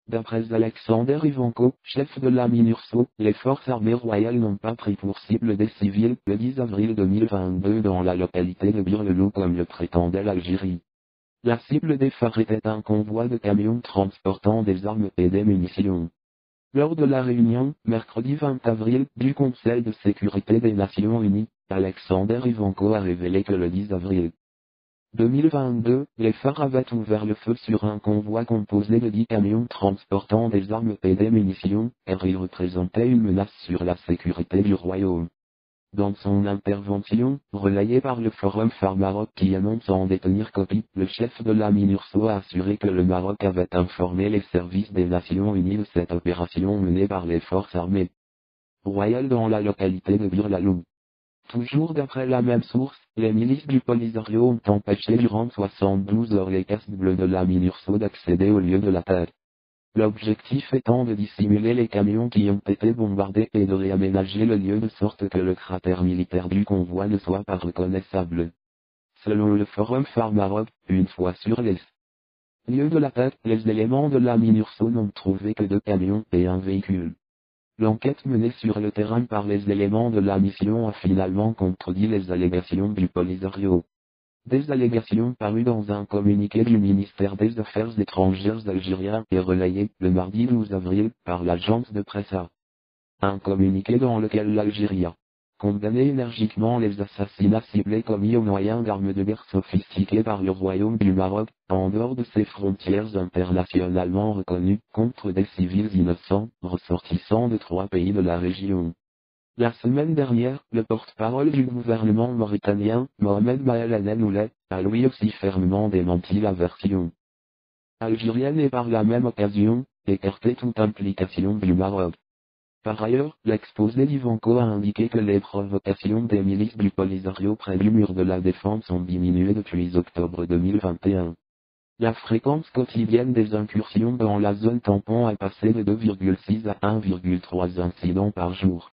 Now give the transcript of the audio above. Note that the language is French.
D'après Alexander Ivanko, chef de la MINURSO, les forces armées royales n'ont pas pris pour cible des civils le 10 avril 2022 dans la localité de Bir-le-Loup comme le prétendait l'Algérie. La cible des phares était un convoi de camions transportant des armes et des munitions. Lors de la réunion, mercredi 20 avril, du Conseil de sécurité des Nations Unies, Alexander Ivanko a révélé que le 10 avril 2022, les phares avaient ouvert le feu sur un convoi composé de 10 camions transportant des armes et des munitions, car ils représentaient une menace sur la sécurité du royaume. Dans son intervention, relayée par le Forum Phare Maroc qui annonce en détenir copie, le chef de la MINURSO a assuré que le Maroc avait informé les services des Nations Unies de cette opération menée par les forces armées royales dans la localité de Bir-la-Loup. Toujours d'après la même source, les milices du Polisario ont empêché durant 72 heures les casques bleus de la MINURSO d'accéder au lieu de l'attaque. L'objectif étant de dissimuler les camions qui ont été bombardés et de réaménager le lieu de sorte que le cratère militaire du convoi ne soit pas reconnaissable. Selon le Forum Phare Maroc, une fois sur les lieux de l'attaque, les éléments de la MINURSO n'ont trouvé que 2 camions et un véhicule. L'enquête menée sur le terrain par les éléments de la mission a finalement contredit les allégations du Polisario. Des allégations parues dans un communiqué du ministère des Affaires étrangères algérien et relayées le mardi 12 avril par l'agence de presse A. Un communiqué dans lequel l'Algérie a condamné énergiquement les assassinats ciblés commis au moyen d'armes de guerre sophistiquées par le Royaume du Maroc, en dehors de ses frontières internationalement reconnues, contre des civils innocents, ressortissants de 3 pays de la région. La semaine dernière, le porte-parole du gouvernement mauritanien, Mohamed Mael Anen-Ouled, a lui aussi fermement démenti la version algérienne et par la même occasion, écarté toute implication du Maroc. Par ailleurs, l'exposé d'Ivanko a indiqué que les provocations des milices du Polisario près du mur de la défense ont diminué depuis octobre 2021. La fréquence quotidienne des incursions dans la zone tampon est passée de 2,6 à 1,3 incidents par jour.